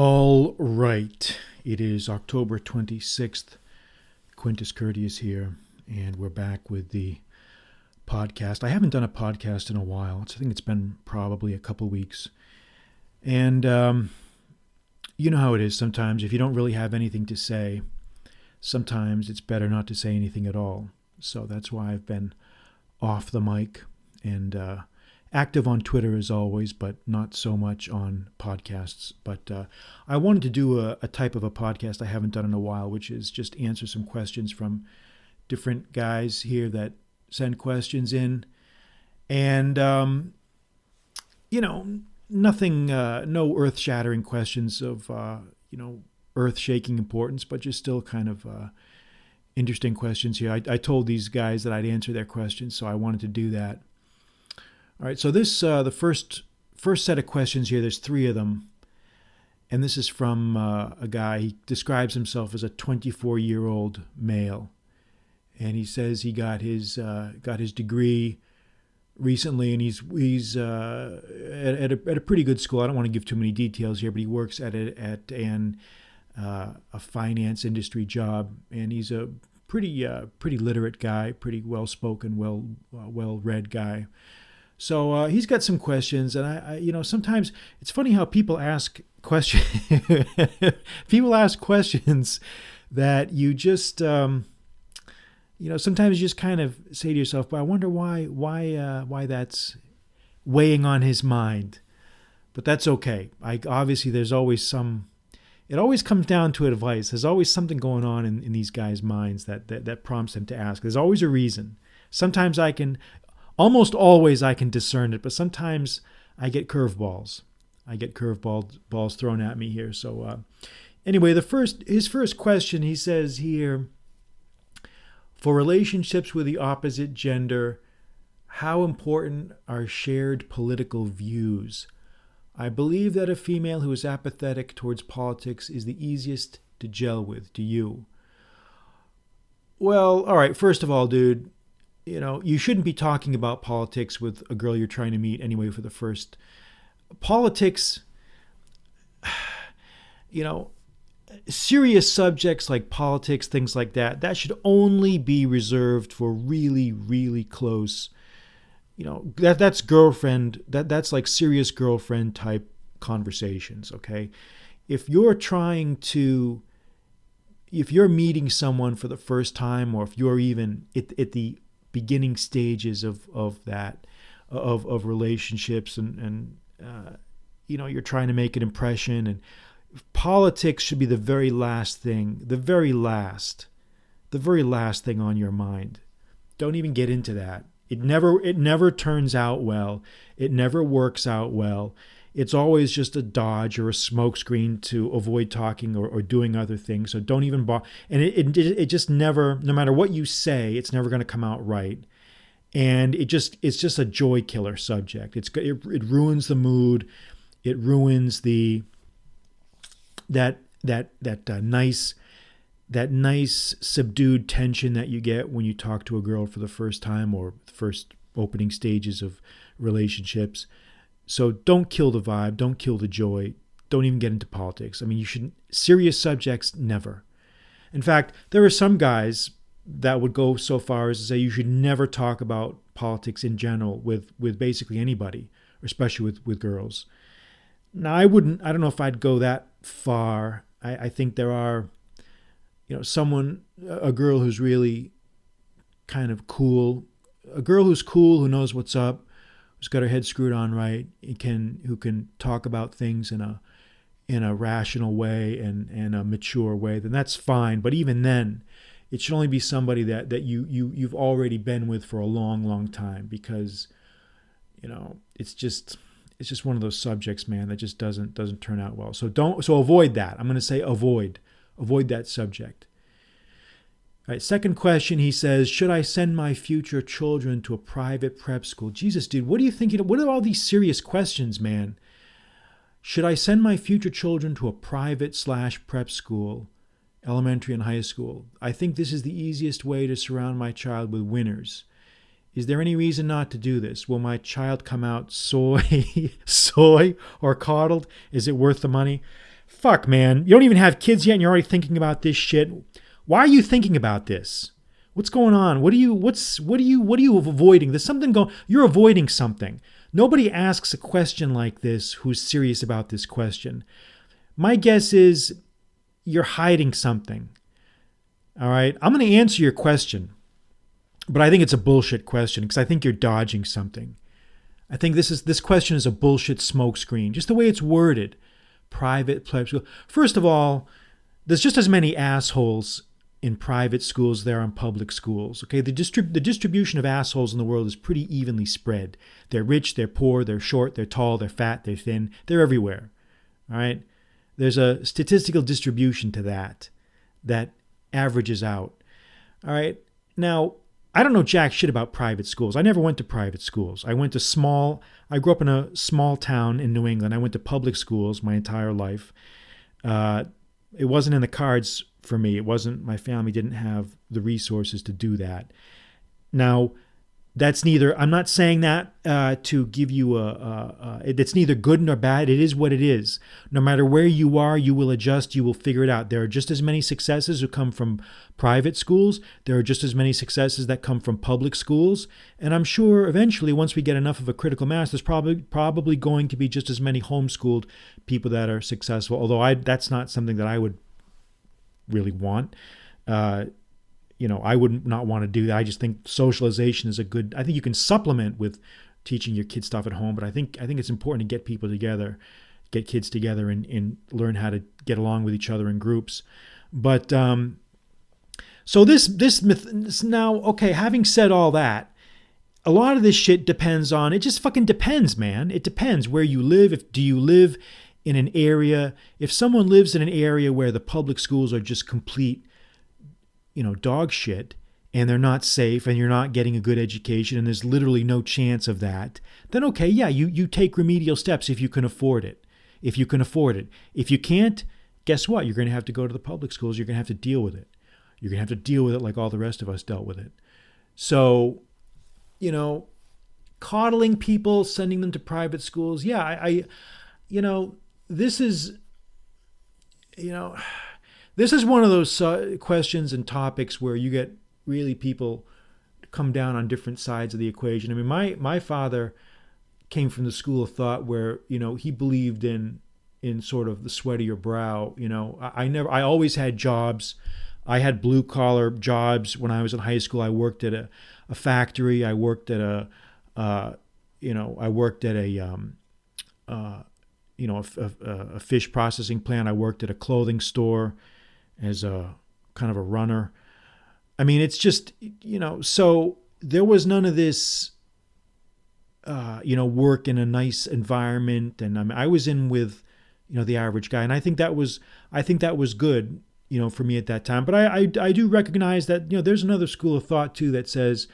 All right. It is October 26th. Quintus Curtius here, and we're back with the podcast. I haven't done a podcast in a while. I think it's been probably a couple weeks. And you know how it is sometimes. If you don't really have anything to say, sometimes it's better not to say anything at all. So that's why I've been off the mic and active on Twitter as always, but not so much on podcasts. But I wanted to do a type of a podcast I haven't done in a while, which is just answer some questions from different guys here that send questions in. And, nothing, no earth-shattering questions of, earth-shaking importance, but just still kind of interesting questions here. I told these guys that I'd answer their questions, so I wanted to do that. All right, so this the first set of questions here. There's three of them, and this is from a guy. He describes himself as a 24-year-old male, and he says he got his degree recently, and he's at a pretty good school. I don't want to give too many details here, but he works at a finance industry job, and he's a pretty literate guy, pretty well spoken, well read guy. So he's got some questions, and I sometimes it's funny how people ask questions. People ask questions that you just, sometimes you just kind of say to yourself, "But I wonder why that's weighing on his mind." But that's okay. Obviously there's always some. It always comes down to advice. There's always something going on in these guys' minds that prompts them to ask. There's always a reason. Sometimes almost always I can discern it, but sometimes I get curveballs. I get curveballs thrown at me here. So anyway, his first question, he says here, for relationships with the opposite gender, how important are shared political views? I believe that a female who is apathetic towards politics is the easiest to gel with. Do you? Well, all right. First of all, dude, you shouldn't be talking about politics with a girl you're trying to meet anyway for the first. Politics, serious subjects like politics, things like that should only be reserved for really, really close, that's girlfriend, that's like serious girlfriend type conversations, okay? If you're meeting someone for the first time, or if you're even at the beginning stages of relationships and you're trying to make an impression, and politics should be the very last thing on your mind. Don't even get into that. It never turns out well. It never works out well. It's always just a dodge or a smokescreen to avoid talking or doing other things. So don't even bother. And it just never, no matter what you say, it's never going to come out right. And it's just a joy killer subject. It ruins the mood. It ruins that nice subdued tension that you get when you talk to a girl for the first time or first opening stages of relationships. So don't kill the vibe. Don't kill the joy. Don't even get into politics. I mean, you shouldn't. Serious subjects, never. In fact, there are some guys that would go so far as to say you should never talk about politics in general with basically anybody, especially with girls. Now, I don't know if I'd go that far. I think there are, a girl who's really kind of cool, a girl who's cool, who knows what's up, who's got her head screwed on right, who can talk about things in a rational way and a mature way, then that's fine. But even then, it should only be somebody that you've already been with for a long, long time, because it's just one of those subjects, man, that just doesn't turn out well. So avoid that. I'm going to say avoid that subject. All right, second question, he says, should I send my future children to a private prep school? Jesus, dude, what are you thinking? What are all these serious questions, man? Should I send my future children to a private/prep school, elementary and high school? I think this is the easiest way to surround my child with winners. Is there any reason not to do this? Will my child come out soy or coddled? Is it worth the money? Fuck, man. You don't even have kids yet and you're already thinking about this shit. Why are you thinking about this? What's going on? What are you avoiding? There's something going, you're avoiding something. Nobody asks a question like this who's serious about this question. My guess is you're hiding something. All right? I'm going to answer your question, but I think it's a bullshit question because I think you're dodging something. I think this question is a bullshit smokescreen, just the way it's worded. Private school. First of all, there's just as many assholes in private schools there on public schools. Okay, the distribution of assholes in the world is pretty evenly spread. They're rich, they're poor, they're short, they're tall, they're fat, they're thin. They're everywhere. All right, there's a statistical distribution to that averages out. All right, now I don't know jack shit about private schools. I never went to private schools. I grew up in a small town in New England. I went to public schools my entire life. It wasn't in the cards for me. My family didn't have the resources to do that. Now, I'm not saying that to give you it's neither good nor bad. It is what it is. No matter where you are, you will adjust, you will figure it out. There are just as many successes who come from private schools. There are just as many successes that come from public schools. And I'm sure eventually, once we get enough of a critical mass, there's probably going to be just as many homeschooled people that are successful. Although that's not something that I would really want. I would not want to do that. I just think socialization is I think you can supplement with teaching your kids stuff at home, but I think it's important to get people together, get kids together and learn how to get along with each other in groups. But so this myth now, okay, having said all that, a lot of this shit depends on, it just fucking depends, man. It depends where you live. Do you live in an area, if someone lives in an area where the public schools are just complete dog shit, and they're not safe, and you're not getting a good education, and there's literally no chance of that, then okay, yeah, you take remedial steps if you can afford it. If you can't, guess what? You're going to have to go to the public schools. You're going to have to deal with it. You're going to have to deal with it like all the rest of us dealt with it. So, coddling people, sending them to private schools, yeah, this is one of those questions and topics where you get really people come down on different sides of the equation. I mean, my father came from the school of thought where, he believed in sort of the sweat of your brow. I always had jobs. I had blue collar jobs when I was in high school. I worked at a factory. I worked at a fish processing plant. I worked at a clothing store as a kind of a runner. I mean, it's just, so there was none of this, work in a nice environment. And I was in with, the average guy. And I think that was good, for me at that time. But I do recognize that, there's another school of thought too that says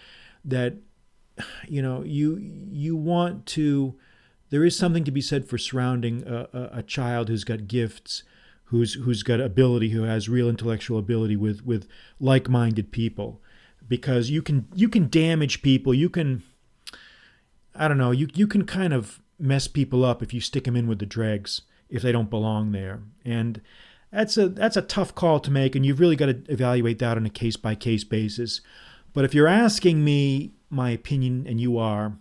that, you want to, there is something to be said for surrounding a child who's got gifts, who's got ability, who has real intellectual ability with like-minded people, because you can damage people. You can, I don't know, you can kind of mess people up if you stick them in with the dregs if they don't belong there. And that's a tough call to make, and you've really got to evaluate that on a case-by-case basis. But if you're asking me my opinion, and you are,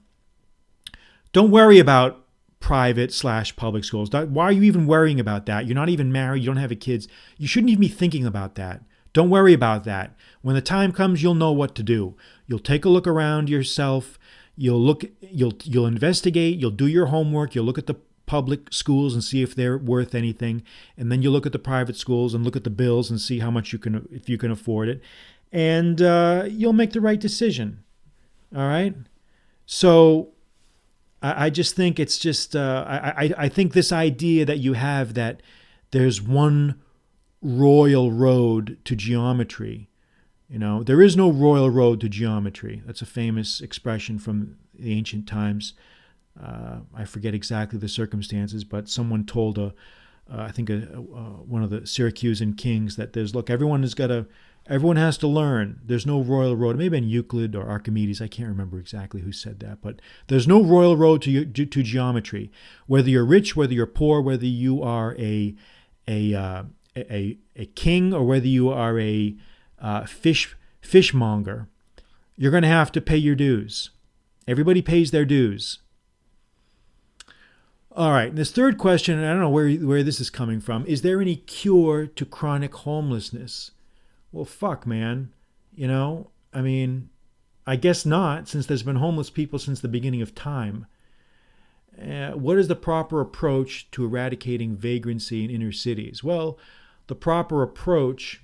don't worry about private/public schools. Why are you even worrying about that? You're not even married. You don't have kids. You shouldn't even be thinking about that. Don't worry about that. When the time comes, you'll know what to do. You'll take a look around yourself. You'll investigate. You'll do your homework. You'll look at the public schools and see if they're worth anything. And then you look at the private schools and look at the bills and see how much if you can afford it. And you'll make the right decision. All right? So I just think it's just, I think this idea that you have that there's one royal road to geometry, there is no royal road to geometry. That's a famous expression from the ancient times. I forget exactly the circumstances, but someone told one of the Syracusan kings that everyone has to learn. There's no royal road. Maybe in Euclid or Archimedes. I can't remember exactly who said that, but there's no royal road to geometry. Whether you're rich, whether you're poor, whether you are a a king or whether you are a fishmonger, you're going to have to pay your dues. Everybody pays their dues. All right, and this third question, and I don't know where this is coming from. Is there any cure to chronic homelessness? Well, fuck, man. I mean, I guess not, since there's been homeless people since the beginning of time. What is the proper approach to eradicating vagrancy in inner cities? Well, the proper approach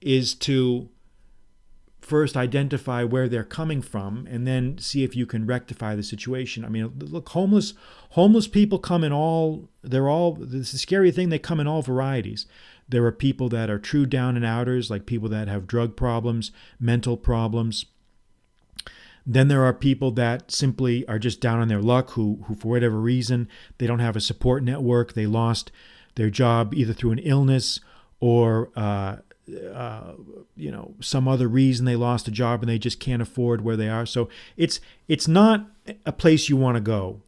is to first identify where they're coming from and then see if you can rectify the situation. I mean, look, homeless people come in this is a scary thing, they come in all varieties. There are people that are true down and outers, like people that have drug problems, mental problems. Then there are people that simply are just down on their luck, who for whatever reason, they don't have a support network. They lost their job either through an illness or some other reason they lost a job and they just can't afford where they are. So it's not a place you want to go.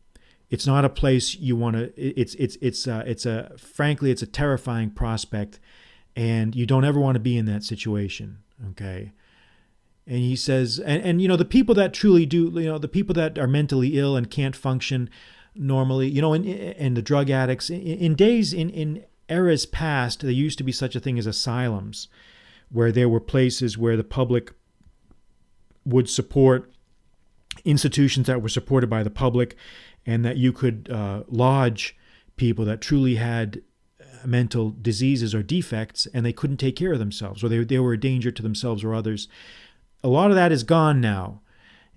It's not a place you want to. Frankly, it's a terrifying prospect, and you don't ever want to be in that situation. Okay. And he says, and the people that truly do, the people that are mentally ill and can't function normally, and the drug addicts, in eras past, there used to be such a thing as asylums, where there were places where the public would support institutions that were supported by the public, and that you could lodge people that truly had mental diseases or defects, and they couldn't take care of themselves, or they were a danger to themselves or others. A lot of that is gone now.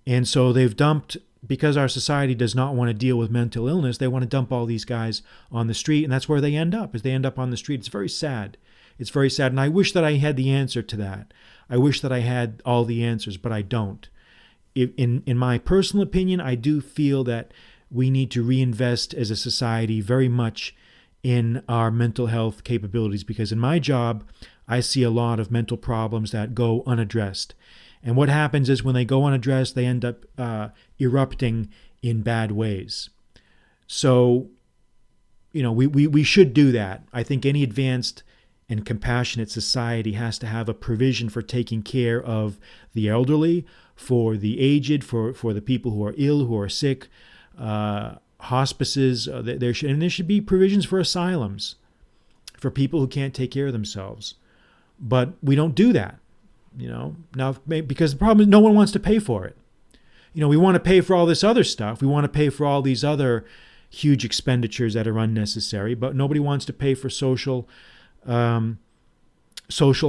And so they've dumped, because our society does not want to deal with mental illness, they want to dump all these guys on the street, and that's where they end up, is they end up on the street. It's very sad. It's very sad, and I wish that I had the answer to that. I wish that I had all the answers, but I don't. In my personal opinion, I do feel that we need to reinvest as a society very much in our mental health capabilities, because in my job, I see a lot of mental problems that go unaddressed. And what happens is when they go unaddressed, they end up erupting in bad ways. So, we should do that. I think any advanced and compassionate society has to have a provision for taking care of the elderly, for the aged, for the people who are ill, who are sick, hospices. There should be provisions for asylums for people who can't take care of themselves. But we don't do that. Now, because the problem is no one wants to pay for it. We want to pay for all this other stuff. We want to pay for all these other huge expenditures that are unnecessary, but nobody wants to pay for social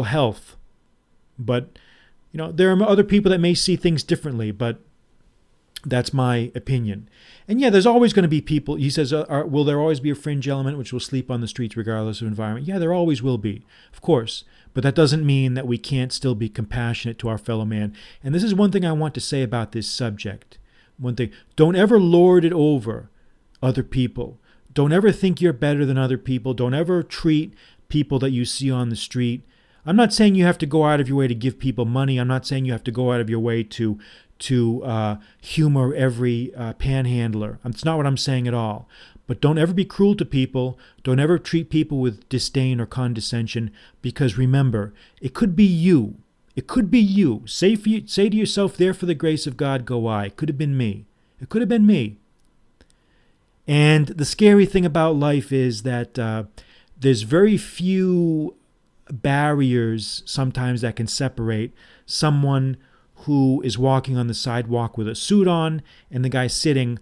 health. But, there are other people that may see things differently, but that's my opinion. And yeah, there's always going to be people, he says, will there always be a fringe element which will sleep on the streets regardless of environment? Yeah, there always will be, of course. But that doesn't mean that we can't still be compassionate to our fellow man. And this is one thing I want to say about this subject. One thing, don't ever lord it over other people. Don't ever think you're better than other people. Don't ever treat people that you see on the street. I'm not saying you have to go out of your way to give people money. I'm not saying you have to go out of your way to humor every panhandler. It's not what I'm saying at all. But don't ever be cruel to people. Don't ever treat people with disdain or condescension, because remember, it could be you. It could be you. Say to yourself, there for the grace of God go I. It could have been me. It could have been me. And the scary thing about life is that there's very few barriers sometimes that can separate someone who is walking on the sidewalk with a suit on and the guy sitting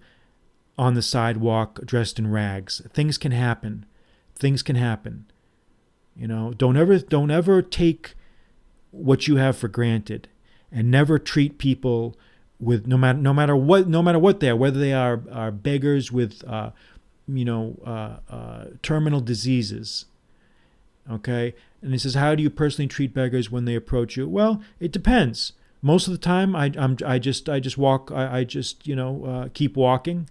on the sidewalk dressed in rags. Things can happen. Things can happen. Don't ever take what you have for granted, and never treat people with no matter what they are, whether they are beggars with terminal diseases. Okay? And he says, how do you personally treat beggars when they approach you? Well, it depends. Most of the time, I just walk. I just keep walking.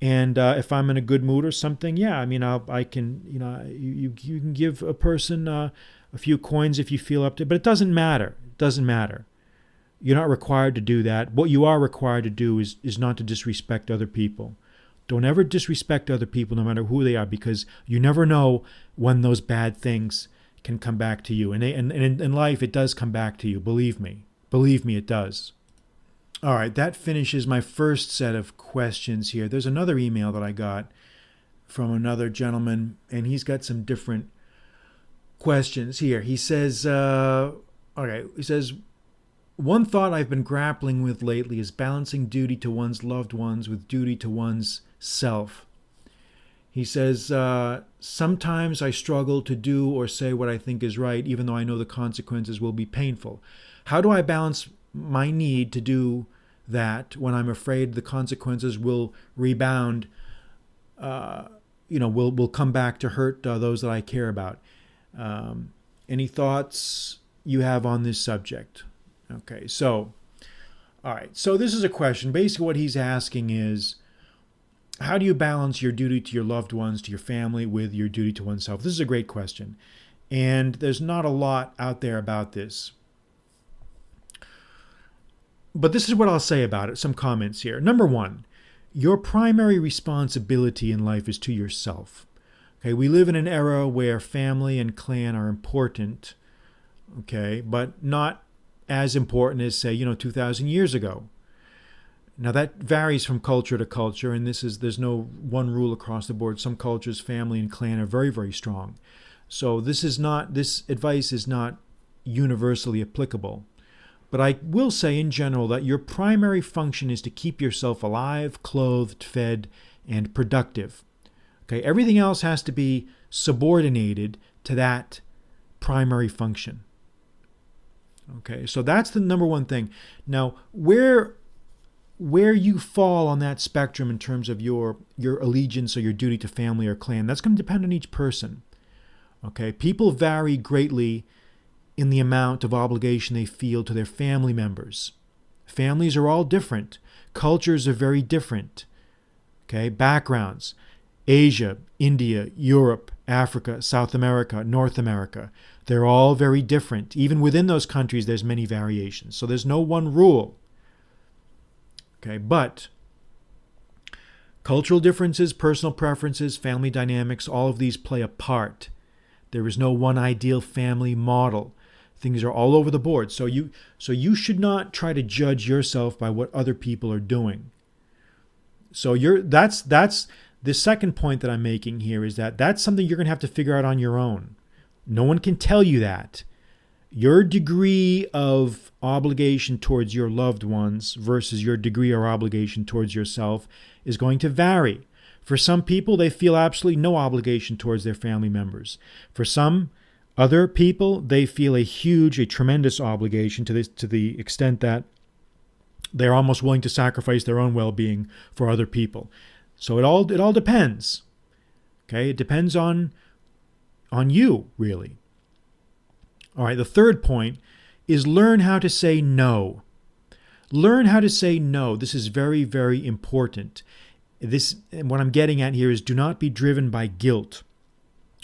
And if I'm in a good mood or something, yeah, I can, you can give a person a few coins if you feel up to it, but it doesn't matter. It doesn't matter. You're not required to do that. What you are required to do is not to disrespect other people. Don't ever disrespect other people, no matter who they are, because you never know when those bad things can come back to you. And in life, it does come back to you. Believe me. Believe me, it does. All right, that finishes my first set of questions here. There's another email that I got from another gentleman, and he's got some different questions here. He says, one thought I've been grappling with lately is balancing duty to one's loved ones with duty to one's self. He says, sometimes I struggle to do or say what I think is right, even though I know the consequences will be painful. How do I balance my need to do that when I'm afraid the consequences will rebound, will come back to hurt those that I care about? Any thoughts you have on this subject? Okay, so, all right. So this is a question. Basically what he's asking is, how do you balance your duty to your loved ones, to your family, with your duty to oneself? This is a great question. And there's not a lot out there about this. But this is what I'll say about it. Some comments here. Number one, your primary responsibility in life is to yourself. Okay, we live in an era where family and clan are important, okay, but not as important as, say, 2,000 years ago. Now that varies from culture to culture, and there's no one rule across the board. Some cultures, family and clan are very, very strong. So this advice is not universally applicable. But I will say in general that your primary function is to keep yourself alive, clothed, fed, and productive. Okay, everything else has to be subordinated to that primary function. Okay, so that's the number one thing. Now, where you fall on that spectrum in terms of your allegiance or your duty to family or clan, that's going to depend on each person. Okay, people vary greatly in the amount of obligation they feel to their family members. Families are all different. Cultures are very different. Okay, backgrounds. Asia, India, Europe, Africa, South America, North America. They're all very different. Even within those countries, there's many variations. So there's no one rule. Okay, but cultural differences, personal preferences, family dynamics, all of these play a part. There is no one ideal family model. Things are all over the board. So you should not try to judge yourself by what other people are doing. So that's the second point that I'm making here, is that that's something you're going to have to figure out on your own. No one can tell you that. Your degree of obligation towards your loved ones versus your degree or obligation towards yourself is going to vary. For some people, they feel absolutely no obligation towards their family members. For some other people, they feel a tremendous obligation to the extent that they're almost willing to sacrifice their own well-being for other people. So it all depends. Okay, it depends on you, really. All right, the third point is learn how to say no. Learn how to say no. This is very, very important. What I'm getting at here is, do not be driven by guilt.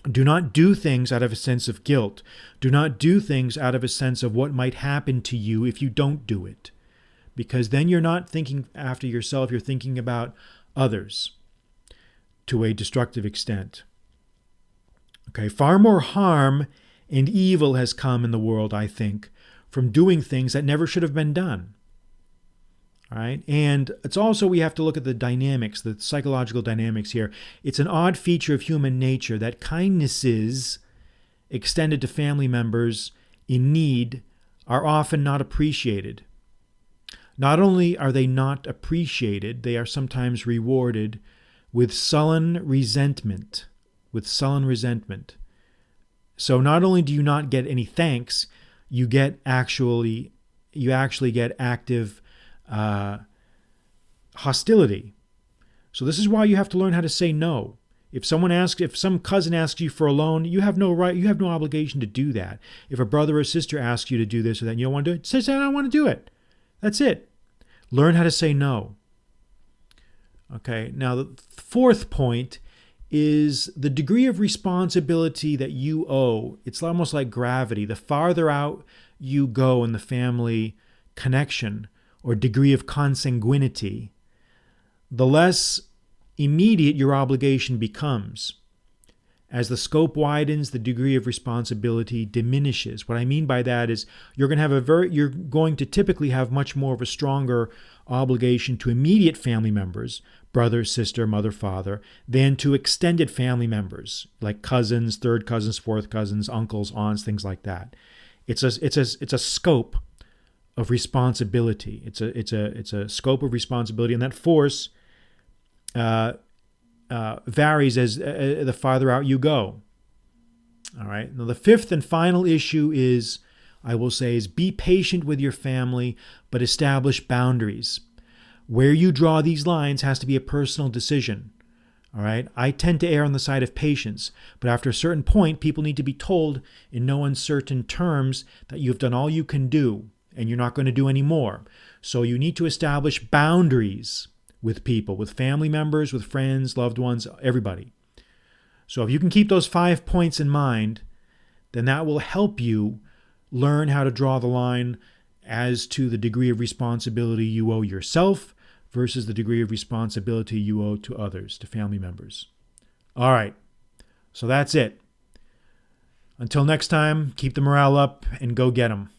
Do not do things out of a sense of guilt. Do not do things out of a sense of what might happen to you if you don't do it. Because then you're not thinking after yourself, you're thinking about others to a destructive extent. Okay, far more harm and evil has come in the world, I think, from doing things that never should have been done. All right, and it's also, we have to look at the dynamics, the psychological dynamics here. It's an odd feature of human nature that kindnesses extended to family members in need are often not appreciated. Not only are they not appreciated, they are sometimes rewarded with sullen resentment. So not only do you not get any thanks, you actually get active hostility. So this is why you have to learn how to say no. If some cousin asks you for a loan, you have no right, you have no obligation to do that. If a brother or sister asks you to do this or that, and you don't want to do it, say I don't want to do it. That's it. Learn how to say no. Okay, now the fourth point is the degree of responsibility that you owe. It's almost like gravity. The farther out you go in the family connection or degree of consanguinity, the less immediate your obligation becomes. As the scope widens, the degree of responsibility diminishes. What I mean by that is you're going to typically have much more of a stronger obligation to immediate family members, brother, sister, mother, father, than to extended family members like cousins, third cousins, fourth cousins, uncles, aunts, things like that. It's a scope of responsibility. It's a scope of responsibility, and that force varies as the farther out you go. All right. Now, the fifth and final issue is be patient with your family, but establish boundaries. Where you draw these lines has to be a personal decision. All right. I tend to err on the side of patience, but after a certain point, people need to be told in no uncertain terms that you've done all you can do and you're not going to do any more. So you need to establish boundaries with people, with family members, with friends, loved ones, everybody. So if you can keep those 5 points in mind, then that will help you learn how to draw the line as to the degree of responsibility you owe yourself versus the degree of responsibility you owe to others, to family members. All right, so that's it. Until next time, keep the morale up and go get 'em.